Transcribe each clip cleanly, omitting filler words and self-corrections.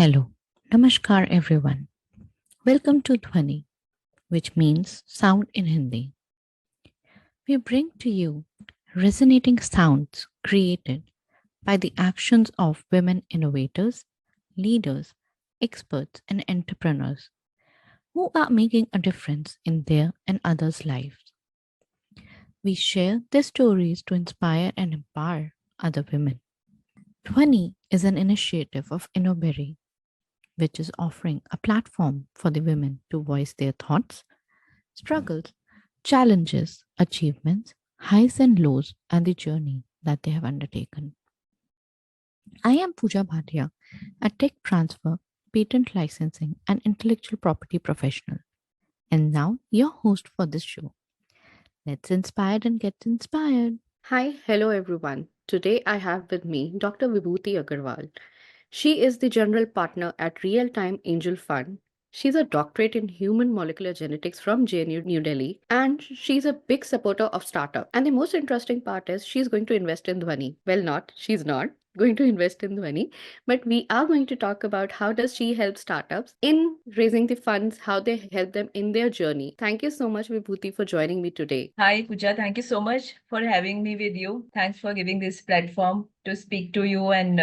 Hello, Namaskar everyone. Welcome to Dhvaani, which means sound in Hindi. We bring to you resonating sounds created by the actions of women innovators, leaders, experts, and entrepreneurs who are making a difference in their and others' lives. We share their stories to inspire and empower other women. Dhvani is an initiative of Innoberry, which is offering a platform for the women to voice their thoughts, struggles, challenges, achievements, highs and lows, and the journey that they have undertaken. I am Pooja Bhatia, a tech transfer, patent licensing, and intellectual property professional, and now your host for this show. Let's inspire and get inspired. Hi, hello everyone. Today I have with me Dr. Vibhuti Agarwal. She is the general partner at Realtime Angel Fund. She's a doctorate in human molecular genetics from JNU New Delhi, and she's a big supporter of startup. And the most interesting part is she's going to invest in Dhvani. Well, she's not going to invest in Dhvani, but we are going to talk about how does she help startups in raising the funds, how they help them in their journey. Thank you so much, Vibhuti, for joining me today. Hi, Pooja. Thank you so much for having me with you. Thanks for giving this platform to speak to you and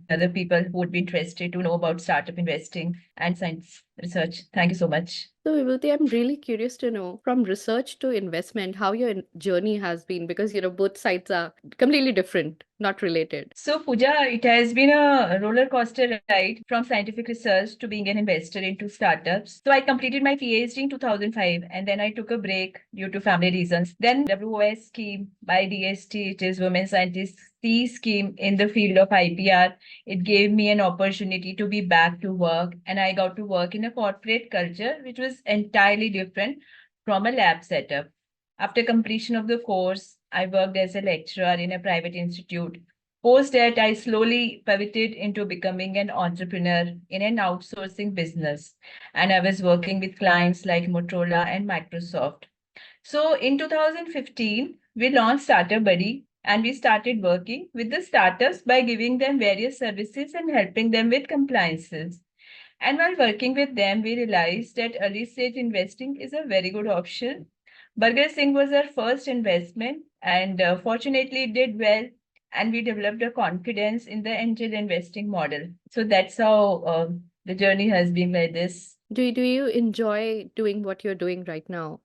other people who would be interested to know about startup investing and science research. Thank you so much. So, Vibhuti, I'm really curious to know from research to investment how your journey has been because both sides are completely different, not related. So, Pooja, it has been a roller coaster ride from scientific research to being an investor into startups. So, I completed my PhD in 2005 and then I took a break due to family reasons. Then, WOS scheme by DST, it is Women Scientists C scheme in the field of IPR. It gave me an opportunity to be back to work, and I got to work in a corporate culture which was entirely different from a lab setup. After completion of the course, I worked as a lecturer in a private institute. Post that, I slowly pivoted into becoming an entrepreneur in an outsourcing business. And I was working with clients like Motorola and Microsoft. So in 2015, we launched Starter Buddy and we started working with the startups by giving them various services and helping them with compliances. And while working with them, we realized that early stage investing is a very good option. Burger Singh was our first investment, and fortunately, it did well. And we developed a confidence in the angel investing model. So that's how the journey has been like this. Do you enjoy doing what you're doing right now?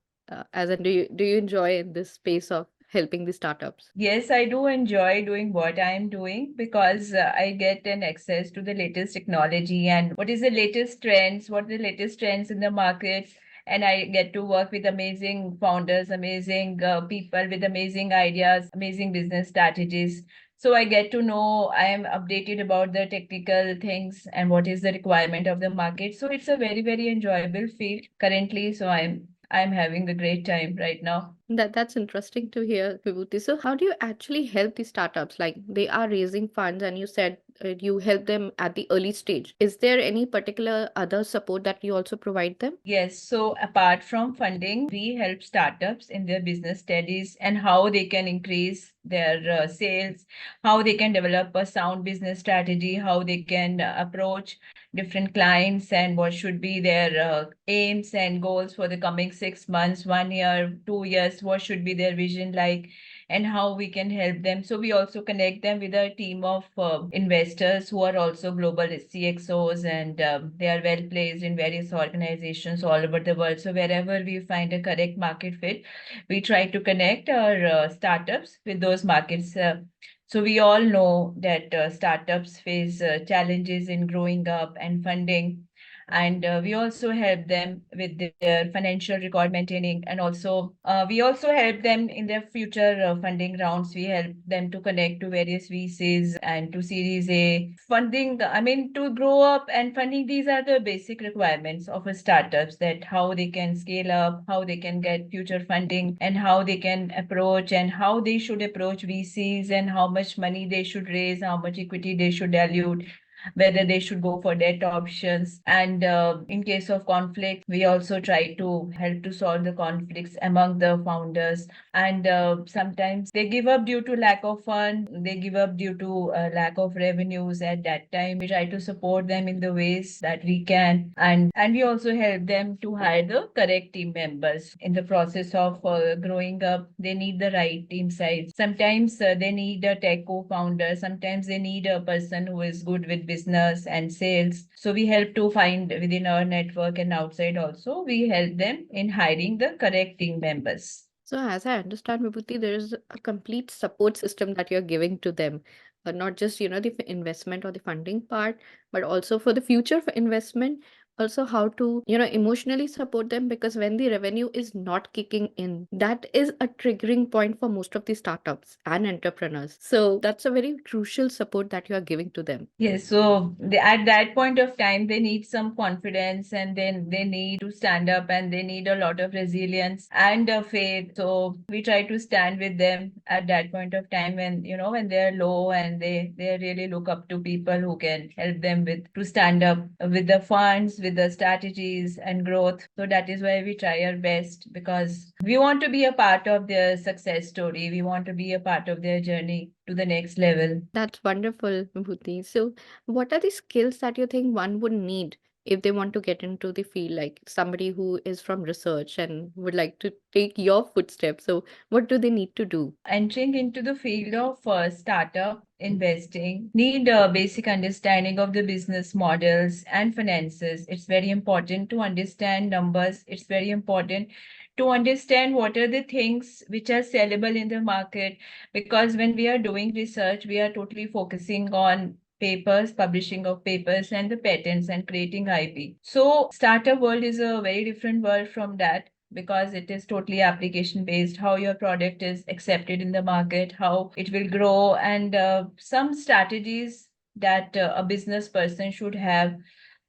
As in, do you enjoy this space of helping the startups? Yes, I do enjoy doing what I am doing because I get an access to the latest technology and what is the latest trends, what are the latest trends in the market. And I get to work with amazing founders, amazing people with amazing ideas, amazing business strategies. So I get to know, I am updated about the technical things and what is the requirement of the market. So it's a very, very enjoyable field currently. So I'm having a great time right now. That's interesting to hear, Vibhuti. So, how do you actually help the startups? Like they are raising funds, and you said you help them at the early stage. Is there any particular other support that you also provide them? Yes, so apart from funding, we help startups in their business studies and how they can increase their sales, how they can develop a sound business strategy, how they can approach different clients, and what should be their aims and goals for the coming 6 months, 1 year, 2 years, what should be their vision like, and how we can help them. So we also connect them with a team of investors who are also global CXOs and they are well placed in various organizations all over the world. So wherever we find a correct market fit, we try to connect our startups with those markets. So we all know that startups face challenges in growing up and funding. And we also help them with their financial record maintaining, and also we also help them in their future funding rounds. We help them to connect to various VCs and to Series A funding. I mean, to grow up and funding, these are the basic requirements of a startups, that how they can scale up, how they can get future funding, and how they can approach and how they should approach VCs and how much money they should raise, how much equity they should dilute. whether they should go for debt options. And in case of conflict, we also try to help to solve the conflicts among the founders. And sometimes they give up due to lack of fund, they give up due to lack of revenues at that time. We try to support them in the ways that we can. And we also help them to hire the correct team members. In the process of growing up, they need the right team size. Sometimes they need a tech co-founder, sometimes they need a person who is good with business and sales. So we help to find within our network and outside also, we help them in hiring the correct team members. So, as I understand, Vibhuti, there is a complete support system that you're giving to them, not just the investment or the funding part, but also for the future for investment. Also, how to emotionally support them, because when the revenue is not kicking in, that is a triggering point for most of the startups and entrepreneurs. So that's a very crucial support that you are giving to them. Yes, so at that point of time, they need some confidence, and then they need to stand up, and they need a lot of resilience and faith. So we try to stand with them at that point of time when, when they're low, and they really look up to people who can help them with to stand up with the funds, with the strategies and growth. So that is why we try our best, because we want to be a part of their success story. We want to be a part of their journey to the next level. That's wonderful, Bhuti. So, what are the skills that you think one would need if they want to get into the field, like somebody who is from research and would like to take your footsteps? So, what do they need to do? Entering into the field of startup investing need a basic understanding of the business models and finances. It's very important to understand numbers. It's very important to understand what are the things which are sellable in the market, because when we are doing research, we are totally focusing on papers, publishing of papers, and the patents and creating IP. So startup world is a very different world from that, because it is totally application based, how your product is accepted in the market, how it will grow, and some strategies that a business person should have,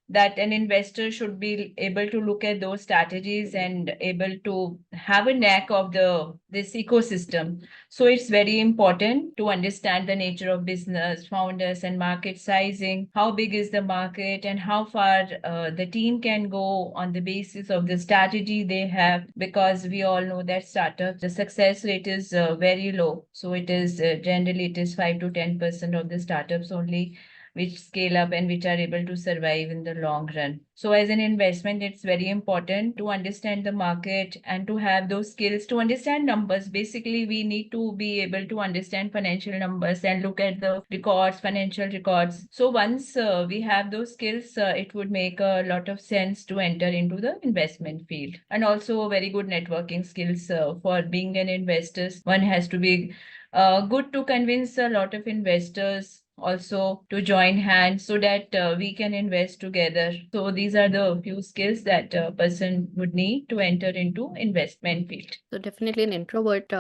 that an investor should be able to look at those strategies and able to have a knack of this ecosystem. So it's very important to understand the nature of business, founders, and market sizing, how big is the market, and how far the team can go on the basis of the strategy they have, because we all know that startups, the success rate is very low. So it is generally it is 5 to 10% of the startups only which scale up and which are able to survive in the long run. So, as an investment, it's very important to understand the market and to have those skills to understand numbers. Basically, we need to be able to understand financial numbers and look at the records, financial records. So, once we have those skills, it would make a lot of sense to enter into the investment field. And also, very good networking skills for being an investor. One has to be good to convince a lot of investors also to join hands so that we can invest together. So these are the few skills that a person would need to enter into investment field. So definitely an introvert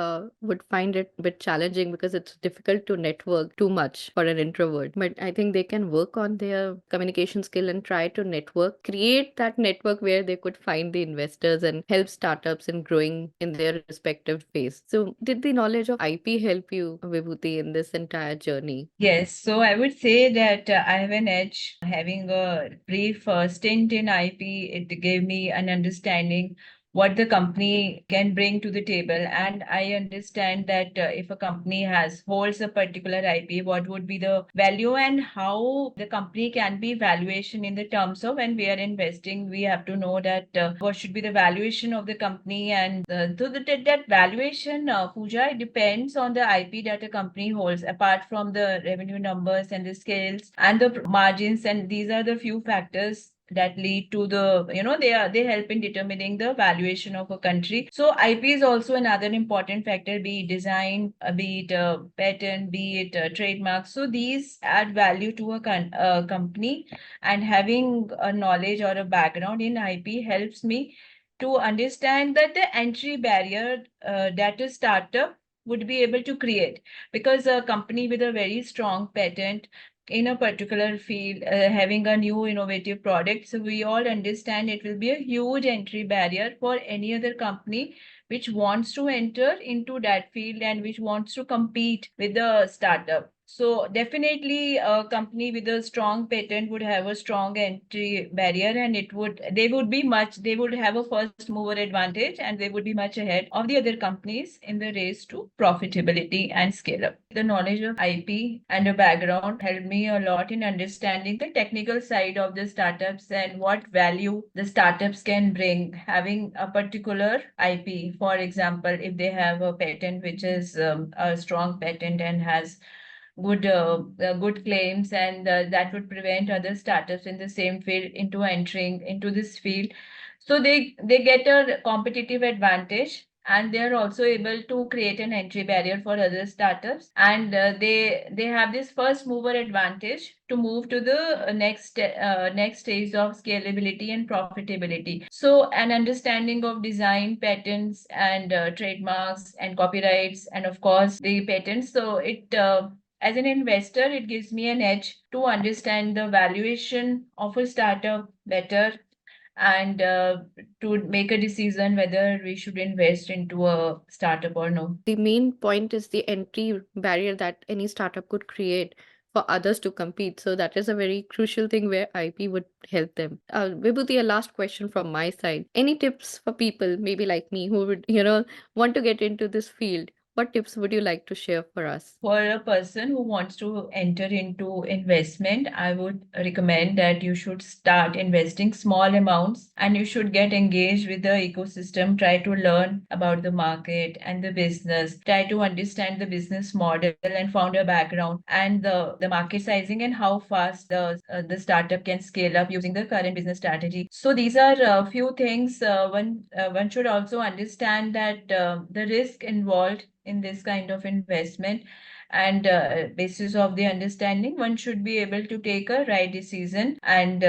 would find it a bit challenging because it's difficult to network too much for an introvert. But I think they can work on their communication skill and try to network, create that network where they could find the investors and help startups in growing in their respective phase. So did the knowledge of IP help you, Vibhuti, in this entire journey? Yes, so I would say that I have an edge. Having a brief stint in IP, it gave me an understanding what the company can bring to the table. And I understand that if a company has holds a particular IP, what would be the value and how the company can be valuation in the terms of when we are investing. We have to know that what should be the valuation of the company, and so that valuation, Pooja, it depends on the IP that a company holds, apart from the revenue numbers and the scales and the margins. And these are the few factors that lead to the they help in determining the valuation of a country. So IP is also another important factor, be it design, be it a patent, be it a trademark. So these add value to a company, and having a knowledge or a background in IP helps me to understand that the entry barrier that a startup would be able to create, because a company with a very strong patent in a particular field, having a new innovative product, so we all understand it will be a huge entry barrier for any other company which wants to enter into that field and which wants to compete with the startup. So definitely a company with a strong patent would have a strong entry barrier, and they would have a first mover advantage, and they would be much ahead of the other companies in the race to profitability and scale up. The knowledge of IP and a background helped me a lot in understanding the technical side of the startups and what value the startups can bring. Having a particular IP, for example, if they have a patent which is a strong patent and has good claims, and that would prevent other startups in the same field into entering into this field, so they get a competitive advantage, and they are also able to create an entry barrier for other startups, and they have this first mover advantage to move to the next stage of scalability and profitability. So an understanding of design, patents, and trademarks and copyrights, and of course the patents, so it as an investor, it gives me an edge to understand the valuation of a startup better, and to make a decision whether we should invest into a startup or no. The main point is the entry barrier that any startup could create for others to compete. So that is a very crucial thing where IP would help them. Vibhuti, a last question from my side. Any tips for people, maybe like me, who would, want to get into this field? What tips would you like to share for us? For a person who wants to enter into investment, I would recommend that you should start investing small amounts, and you should get engaged with the ecosystem, try to learn about the market and the business, try to understand the business model and founder background, and the market sizing, and how fast the startup can scale up using the current business strategy. So these are a few things. One should also understand that the risk involved in this kind of investment, and basis of the understanding, one should be able to take a right decision, and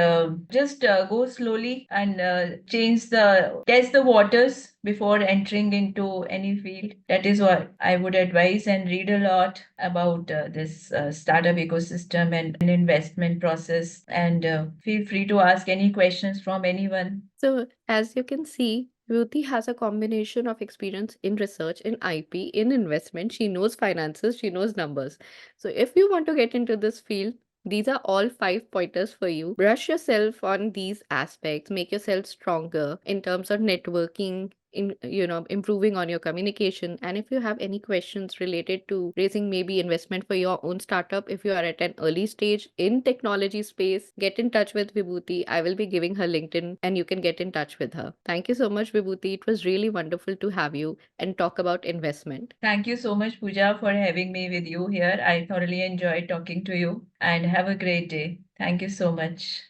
just go slowly, and test the waters before entering into any field. That is what I would advise, and read a lot about this startup ecosystem and investment process, and feel free to ask any questions from anyone. So, as you can see, Ruti has a combination of experience in research, in IP, in investment. She knows finances, she knows numbers. So, if you want to get into this field, these are all 5 pointers for you. Brush yourself on these aspects, make yourself stronger in terms of networking, in improving on your communication. And if you have any questions related to raising maybe investment for your own startup, if you are at an early stage in technology space, get in touch with Vibhuti. I will be giving her LinkedIn and you can get in touch with her. Thank you so much, Vibhuti. It was really wonderful to have you and talk about investment. Thank you so much, Pooja, for having me with you here. I thoroughly enjoyed talking to you, and have a great day. Thank you so much.